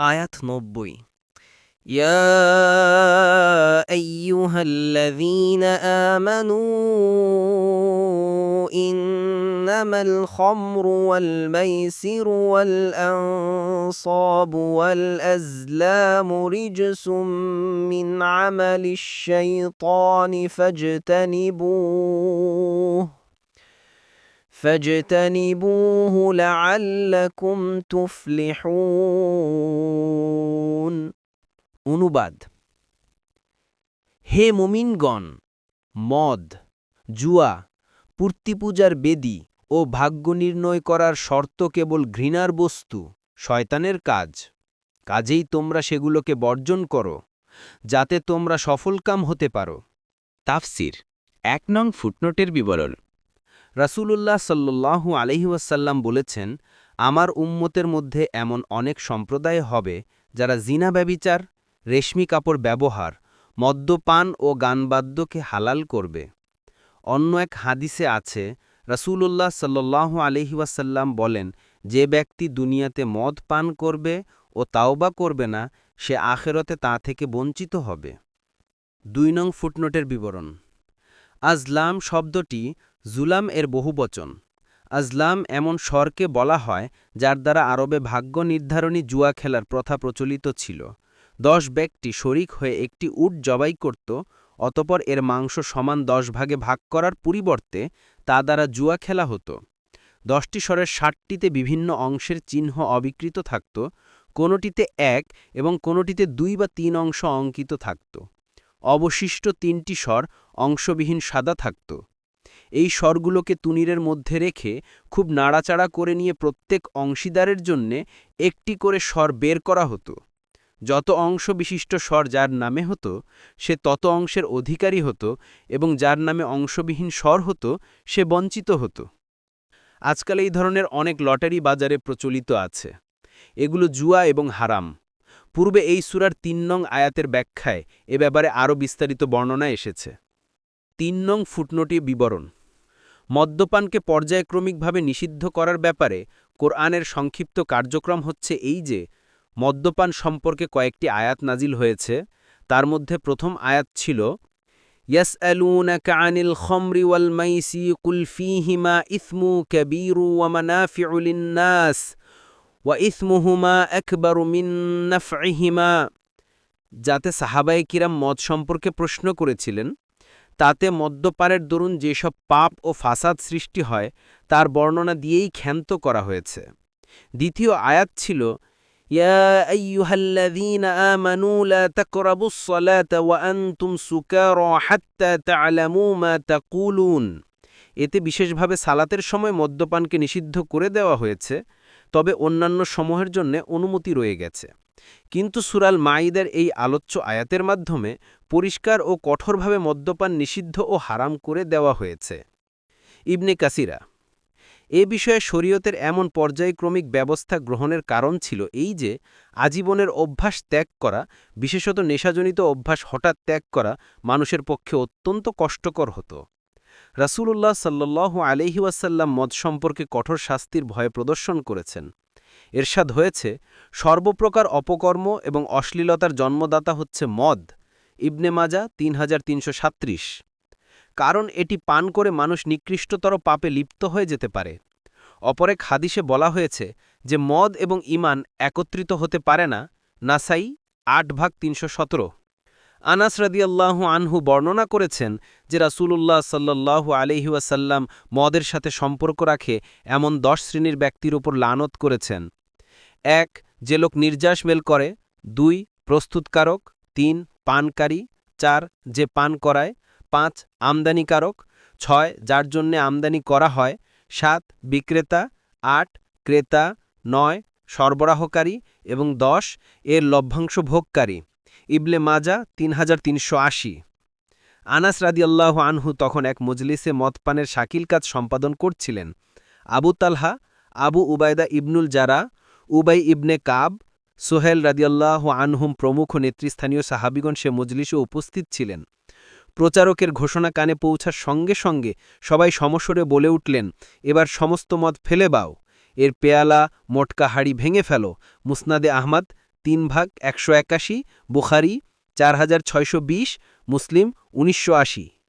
আয়াত ৯০ ইয়া আইয়ুহাল্লাযীনা আমানু ইন্নামাল খামরু ওয়াল মাইসিরু ওয়াল আনসাবু ওয়াল আজলামু রিজসুম মিন আমালিশ শাইতানি فاجتنبوه لعلكم تفلحون অনুবাদ হে মুমিনগণ, মদ, জুয়া, পূর্তিপূজার বেদী ও ভাগ্য নির্ণয় করার শর্ত কেবল ঘৃণার বস্তু, শয়তানের কাজ। কাজেই তোমরা সেগুলোকে বর্জন করো, যাতে তোমরা সফলকাম হতে পারো। তাফসির ১ নং ফুটনোটের বিবরণ। রাসূলুল্লাহ সাল্লাল্লাহু আলাইহি ওয়াসাল্লাম বলেছেন, আমার উম্মতের মধ্যে এমন অনেক সম্প্রদায় হবে যারা জিনা ব্যভিচার, রেশমি কাপড় ব্যবহার, মদ্যপান ও গানবাদ্যকে হালাল করবে। অন্য এক হাদিসে আছে, রাসূলুল্লাহ সাল্লাল্লাহু আলাইহি ওয়াসাল্লাম বলেন, যে ব্যক্তি দুনিয়াতে মদ পান করবে ও তাওবা করবে না, সে আখিরাতে তা থেকে বঞ্চিত হবে। ২ নং ফুটনোটের বিবরণ। আজলাম শব্দটি জুলাম এর বহুবচন। আজলাম এমন স্বরকে বলা হয় যার দ্বারা আরবে ভাগ্য নির্ধারণী জুয়া খেলার প্রথা প্রচলিত ছিল। ১০ ব্যক্তি শরিক হয়ে একটি উট জবাই করত, অতপর এর মাংস সমান ১০ ভাগে ভাগ করার পরিবর্তে তা দ্বারা জুয়া খেলা হতো। ১০টি স্বরের ৬০টিতে বিভিন্ন অংশের চিহ্ন অবিকৃত থাকত, কোনোটিতে ১ এবং কোনোটিতে ২ বা ৩ অংশ অঙ্কিত থাকত। অবশিষ্ট ৩টি স্বর অংশবিহীন সাদা থাকত। এই স্বরগুলোকে তুনীরের মধ্যে রেখে খুব নাড়াচাড়া করে নিয়ে প্রত্যেক অংশীদারের জন্যে একটি করে স্বর বের করা হতো। যত অংশ বিশিষ্ট স্বর যার নামে হতো, সে তত অংশের অধিকারী হতো, এবং যার নামে অংশবিহীন স্বর হতো, সে বঞ্চিত হতো। আজকাল এই ধরনের অনেক লটারি বাজারে প্রচলিত আছে। এগুলো জুয়া এবং হারাম। পূর্বে এই সূরার ৩ নং আয়াতের ব্যাখ্যায় এ ব্যাপারে আরও বিস্তারিত বর্ণনা এসেছে। ৩ নং ফুটনোটি বিবরণ। মদ্যপানকে পর্যায়ক্রমিকভাবে নিষিদ্ধ করার ব্যাপারে কোরআনের সংক্ষিপ্ত কার্যক্রম হচ্ছে এই যে, মদ্যপান সম্পর্কে কয়েকটি আয়াত নাজিল হয়েছে। তার মধ্যে প্রথম আয়াত ছিল, ইয়াসআলুনাকা আনিল খামরি ওয়াল মাইসি কুল ফীহিমা ইসমু কাবীরু ওয়া মানাফিউ লিন-নাস ওয়া ইসমুহুমা আকবারু মিন নাফইহিমা। যাতে সাহাবায়ে কিরাম মদ সম্পর্কে প্রশ্ন করেছিলেন, তাতে মদ্যপানের দরুন যেসব পাপ ও ফাসাদ সৃষ্টি হয় তার বর্ণনা দিয়েই ক্ষান্ত করা হয়েছে। দ্বিতীয় আয়াত ছিল, ইয়া আইয়ুহাল্লাযীনা আমানু লা তাকরাবুস সালাতা ওয়া আনতুম সুকারা হাত্তা তা'লামু মা তাকুলুন। এতে বিশেষভাবে সালাতের সময় মদ্যপানকে নিষিদ্ধ করে দেওয়া হয়েছে, তবে অন্যান্য সমূহের জন্য অনুমতি রয়ে গেছে। কিন্তু সূরা মাঈদার এই আলোচ্য আয়াতের মাধ্যমে পরিষ্কার ও কঠোরভাবে মদ্যপান নিষিদ্ধ ও হারাম করে দেওয়া হয়েছে। ইবনে কাসিরা এ বিষয়ে শরীয়তের এমন পর্যায়ক্রমিক ব্যবস্থা গ্রহণের কারণ ছিল এই যে, আজীবনের অভ্যাস ত্যাগ করা, বিশেষত নেশাজনিত অভ্যাস হঠাৎ ত্যাগ করা মানুষের পক্ষে অত্যন্ত কষ্টকর হতো। রাসূলুল্লাহ সাল্লাল্লাহু আলাইহি ওয়াসাল্লাম মদ সম্পর্কে কঠোর শাস্তির ভয় প্রদর্শন করেছেন। এরশাদ হয়েছে, সর্বপ্রকার অপকর্ম এবং অশ্লীলতার জন্মদাতা হচ্ছে মদ। ইবনে মাজা ৩৩৩৭। কারণ এটি পান করে মানুষ নিকৃষ্টতর পাপে লিপ্ত হয়ে যেতে পারে। অপর এক হাদিসে বলা হয়েছে যে মদ এবং ঈমান একত্রিত হতে পারে না। নাসাই ৮/৩১৭। আনাস রাদিয়াল্লাহু আনহু বর্ণনা করেছেন যে রাসূলুল্লাহ সাল্লাল্লাহু আলাইহি ওয়াসাল্লাম মদের সাথে সম্পর্ক রাখে এমন ১০ শ্রেণীর ব্যক্তির উপর লানত করেছেন। ১. যে লোক নির্যাস মেল করে। ২. প্রস্তুতকারক। ৩. পানকারী। ৪. যে পান করায়। ৫. আমদানিকারক। ৬. যার জন্যে আমদানি করা হয়। ৭. বিক্রেতা। ৮. ক্রেতা। ৯. সরবরাহকারী এবং ১০. এর লভ্যাংশ ভোগকারী। ইবনে মাজা ৩৩৮০। আনাস রাদিয়াল্লাহু আনহু তখন এক মজলিসে মদপানের শাকিল কাজ সম্পাদন করছিলেন। আবু তালহা, আবু উবায়দা ইবনুল জারা, উবাই ইবনে কাব, সোহেল রাদিয়াল্লাহু আনহুম প্রমুখ নেতৃস্থানীয় সাহাবিগণ সে মজলিসে উপস্থিত ছিলেন। প্রচারকের ঘোষণা কানে পৌঁছার সঙ্গে সঙ্গে সবাই সমস্বরে বলে উঠলেন, এবার সমস্ত মদ ফেলে বাও, এর পেয়ালা মোটকা হাড়ি ভেঙে ফেলো। মুসনাদে আহমদ 3/181, বুখারী 4620, মুসলিম 1980।